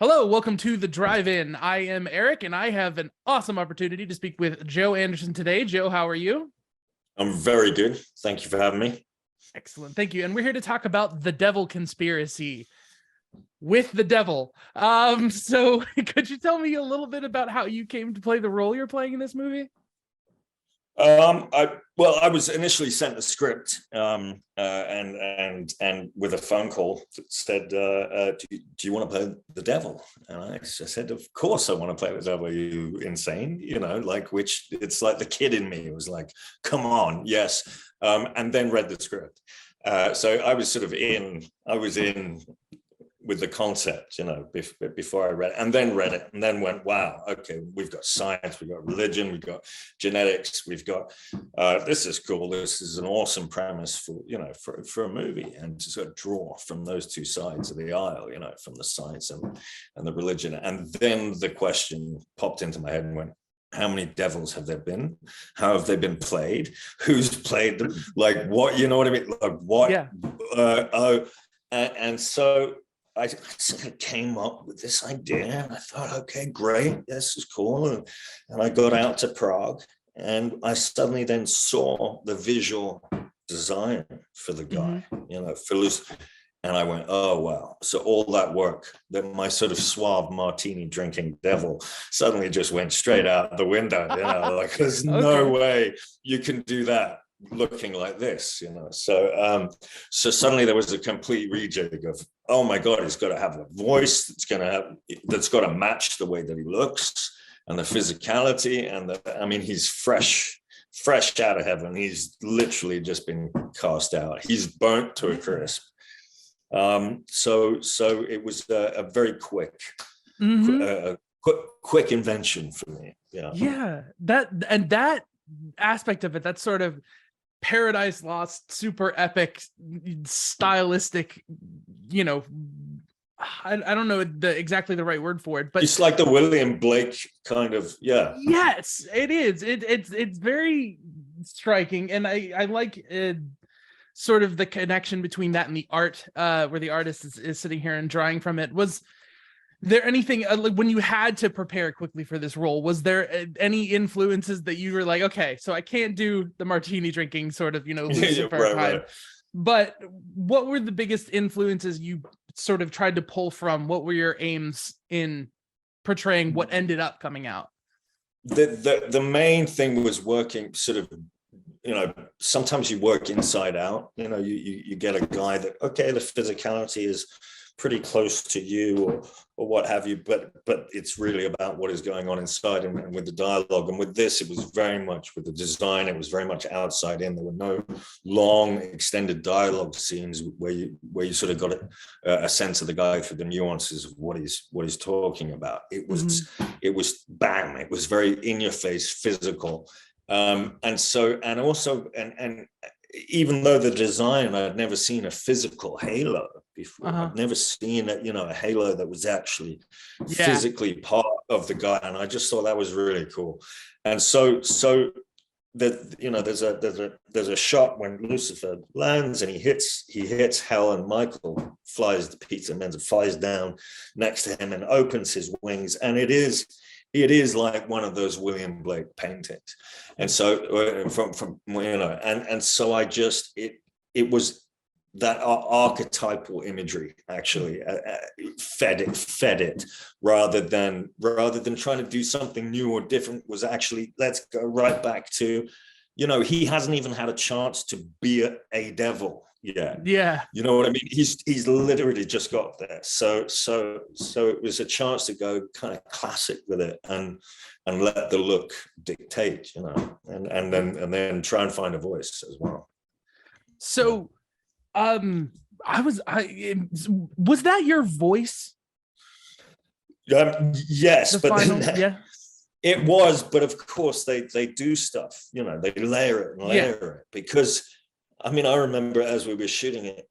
Hello, welcome to the Drive-In. I am Eric, and I have an awesome opportunity to speak with Joe Anderson today. Joe, how are you? I'm very good. Thank you for having me. Excellent, thank you. And we're here to talk about the Devil Conspiracy with the Devil. So could you tell me a little bit about how you came to play the role you're playing in this movie? I was initially sent a script, and with a phone call that said, do you want to play the devil? And I said, of course I want to play the devil. Are you insane? Which it's like the kid in me was like, come on, yes. And then read the script. So I was in with the concept, before I read it, and then read it, and then went, wow, okay, we've got science, we've got religion, we've got genetics, we've got, this is cool, this is an awesome premise for a movie, and to sort of draw from those two sides of the aisle, from the science and the religion. And then the question popped into my head and went, how many devils have there been? How have they been played? Who's played them? Like what, you know what I mean? Like what? Yeah. And so I sort of came up with this idea, and I thought, okay, great, this is cool. And I got out to Prague, and I suddenly then saw the visual design for the guy, for Lucy. And I went, oh, wow. So all that work, that my sort of suave martini drinking devil suddenly just went straight out the window, like there's no way you can do that looking like this, so suddenly there was a complete rejig of, oh my god, he's got to have a voice that's got to match the way that he looks and the physicality, and he's fresh out of heaven. He's literally just been cast out. He's burnt to a crisp. So it was a very quick invention for me. That aspect of it, that's sort of Paradise Lost, super epic, stylistic, I don't know exactly the right word for it, but it's like the William Blake kind of, yeah. Yes, it is. It's very striking, and I like sort of the connection between that and the art, where the artist is sitting here and drawing from it. Was there anything like when you had to prepare quickly for this role, was there any influences that you were like, okay, so I can't do the martini drinking sort of, Lucifer right. But what were the biggest influences you sort of tried to pull from? What were your aims in portraying what ended up coming out? The main thing was working sort of, sometimes you work inside out, you get a guy that, okay, the physicality is pretty close to you or what have you, but it's really about what is going on inside and with the dialogue. And with this, it was very much with the design, it was very much outside in. There were no long extended dialogue scenes where you sort of got a sense of the guy through the nuances of what he's talking about. It was bam, it was very in your face, physical. And even though the design, I'd never seen a physical halo before. I'd never seen a halo that was actually physically part of the guy, and I just thought that was really cool. And so that there's a shot when Lucifer lands and he hits Hell, and Michael flies, the pizza man flies down next to him and opens his wings, and it is like one of those William Blake paintings. And so so I just, it was that archetypal imagery actually fed it rather than trying to do something new or different. Was actually, let's go right back to, he hasn't even had a chance to be a devil yet. Yeah. You know what I mean? He's literally just got there. So it was a chance to go kind of classic with it and let the look dictate, and then try and find a voice as well. So was that your voice? Yes, it was, but of course they do stuff, they layer it and layer it, because I remember as we were shooting it,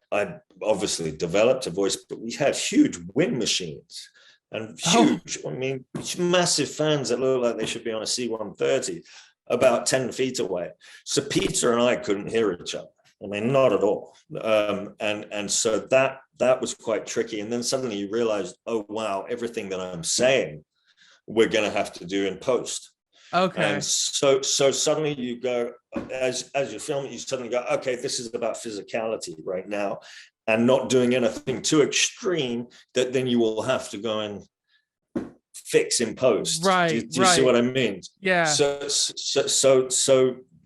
I obviously developed a voice, but we had huge wind machines and huge, massive fans that look like they should be on a C-130 about 10 feet away. So Peter and I couldn't hear each other. Not at all. And so that that was quite tricky. And then suddenly you realize, oh wow, everything that I'm saying we're going to have to do in post. Okay. And so suddenly you go, as you film it, you suddenly go, okay, this is about physicality right now, and not doing anything too extreme that then you will have to go and fix in post. Right. Do you see what I mean? Yeah.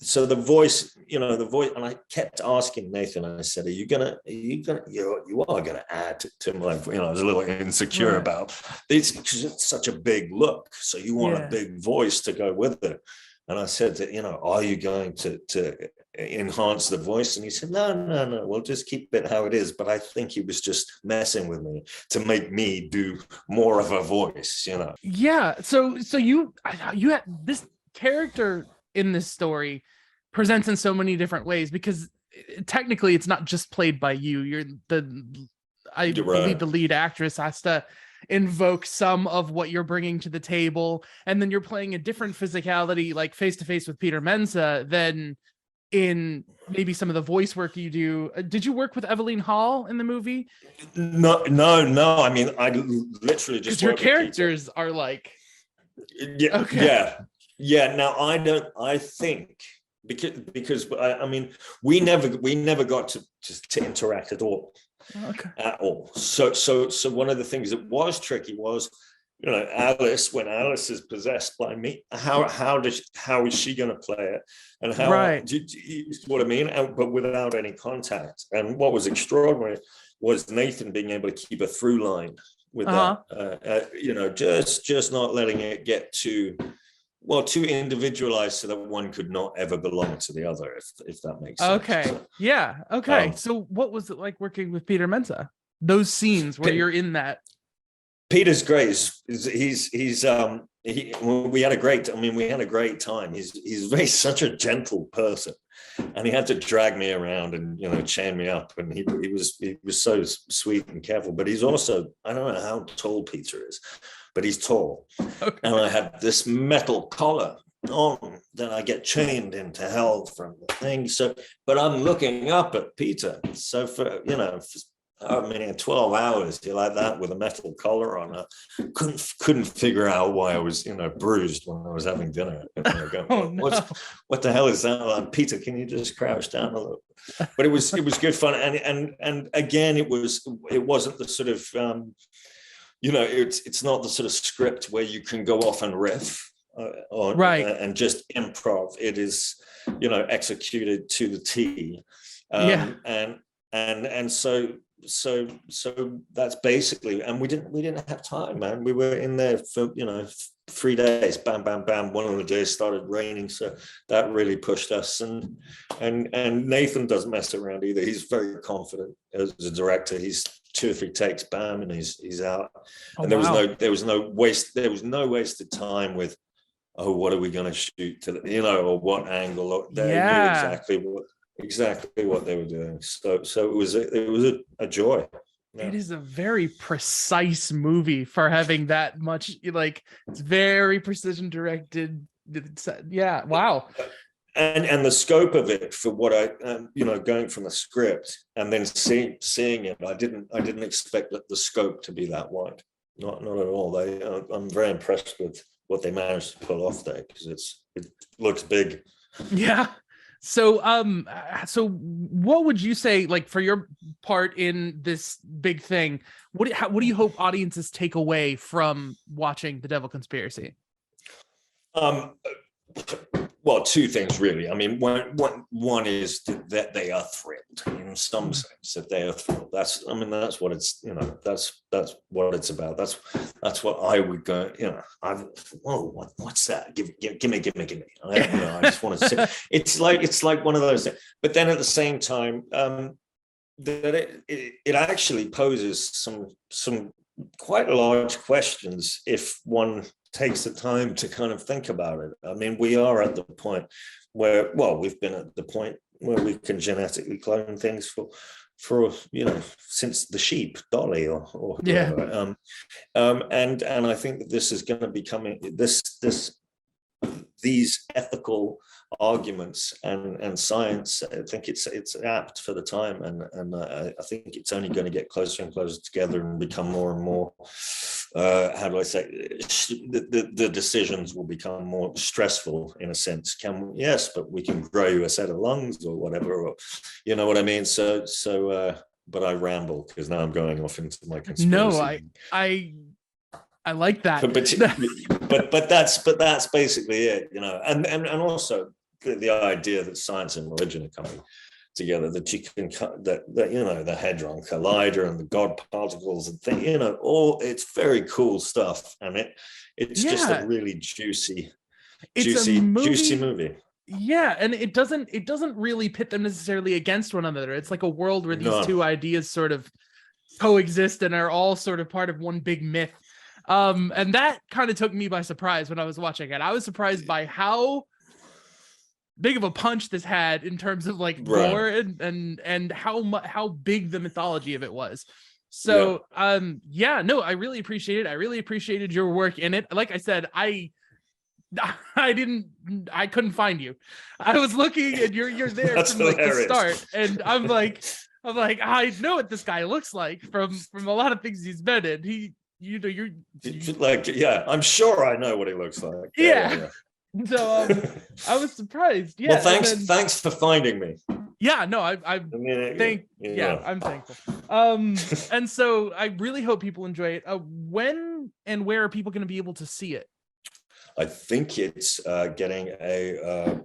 So the voice, the voice, and I kept asking Nathan, I said, you are gonna add to my, I was a little insecure about this because it's such a big look. So you want a big voice to go with it. And I said that, are you going to enhance the voice? And he said, no, we'll just keep it how it is. But I think he was just messing with me to make me do more of a voice, Yeah. So you had this character in this story presents in so many different ways, because technically it's not just played by you. You're believe the lead actress has to invoke some of what you're bringing to the table, and then you're playing a different physicality, like face to face with Peter Mensa, than in maybe some of the voice work you do. Did you work with Evelyn Hall in the movie? No. I mean, I literally just, your characters are like, yeah. Now I think because I mean, we never got to interact at all. Okay. At all. So one of the things that was tricky was, Alice, when Alice is possessed by me, how is she going to play it, and how do you see what I mean? But without any contact. And what was extraordinary was Nathan being able to keep a through line with that. Just not letting it get too individualized, so that one could not ever belong to the other, if that makes sense. Okay. Okay. So what was it like working with Peter Mensa? Those scenes where you're in that. Peter's great. We had a great time. He's such a gentle person, and he had to drag me around and chain me up, and he was so sweet and careful. But he's also, I don't know how tall Peter is, but he's tall. Okay. And I had this metal collar on that I get chained into hell from the thing. So, but I'm looking up at Peter. So for 12 hours, like that with a metal collar on, I couldn't figure out why I was, bruised when I was having dinner. What the hell is that? Like, Peter, can you just crouch down a little? But it was good fun. And again, it wasn't the sort of, it's not the sort of script where you can go off and riff and just improv. It is, executed to the T. And so that's basically, and we didn't have time, man. We were in there for 3 days, bam, bam, bam. One of the days started raining, so that really pushed us. And Nathan doesn't mess around either. He's very confident as a director. He's 2 or 3 takes, bam, and he's out. And there was no wasted time with, what are we going to shoot to, or what angle? They knew exactly what they were doing. So it was a joy. Yeah. It is a very precise movie for having that much, it's very precision directed. Yeah. Wow. And the scope of it, for what I, going from the script and then seeing it, I didn't expect the scope to be that wide. Not at all. I'm very impressed with what they managed to pull off there, because it looks big. Yeah. So what would you say, for your part in this big thing, what do you hope audiences take away from watching The Devil Conspiracy? Well, 2 things really. I mean, one is that they are thrilled, in some sense, that they are thrilled. That's what it's, that's what it's about. That's what I would go, what's that? Give me. I just want to see. It's like one of those things. But then at the same time, that it actually poses some quite large questions if one takes the time to kind of think about it. I mean, we are at the point where, we've been at the point where we can genetically clone things for since the sheep, Dolly or whoever. And I think that this is going to be coming, this these ethical arguments and science, I think it's apt for the time, and I think it's only going to get closer and closer together and become more and more. How do I say? The decisions will become more stressful in a sense. Yes, but we can grow you a set of lungs or whatever, or you know what I mean. So. But I ramble because now I'm going off into my conspiracy. No, I like that. But that's basically it, you know. And also the idea that science and religion are coming together, that you can that you know, the Hadron Collider and the God particles and thing, you know, all, it's very cool stuff, and it's just a really juicy movie. Yeah, and it doesn't really pit them necessarily against one another. It's like a world where these two ideas sort of coexist and are all sort of part of one big myth. And that kind of took me by surprise when I was watching it. I was surprised by how big of a punch this had in terms of like lore and how big the mythology of it was. So no, I really appreciate it. I really appreciated your work in it. Like I said, I couldn't find you. I was looking and you're there from like the start, and I'm like I know what this guy looks like from a lot of things he's been in. You're like, yeah, I'm sure I know what he looks like. Yeah. So I was surprised. Yeah. Well, thanks for finding me. Yeah, no, I'm thankful. And so I really hope people enjoy it. When and where are people going to be able to see it? I think it's getting a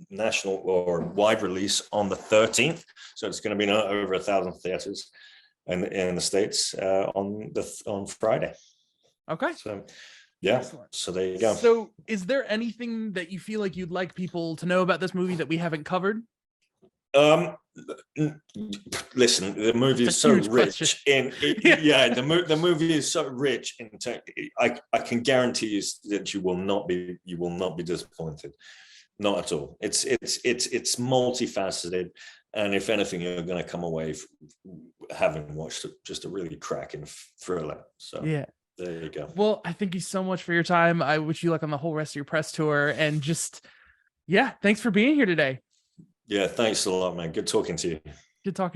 national or wide release on the 13th, so it's going to be over 1,000 theaters in the States on Friday. Okay. So yeah. Excellent. So there you go. So is there anything that you feel like you'd like people to know about this movie that we haven't covered? Listen, the movie is so rich the movie is so rich in I can guarantee you that you will not be disappointed. Not at all. It's multifaceted, and if anything, you're going to come away having watched just a really cracking thriller. So yeah, there you go. Well, I thank you so much for your time. I wish you luck on the whole rest of your press tour, and just thanks for being here today. Yeah, thanks a lot, man. Good talking to you. Good talking.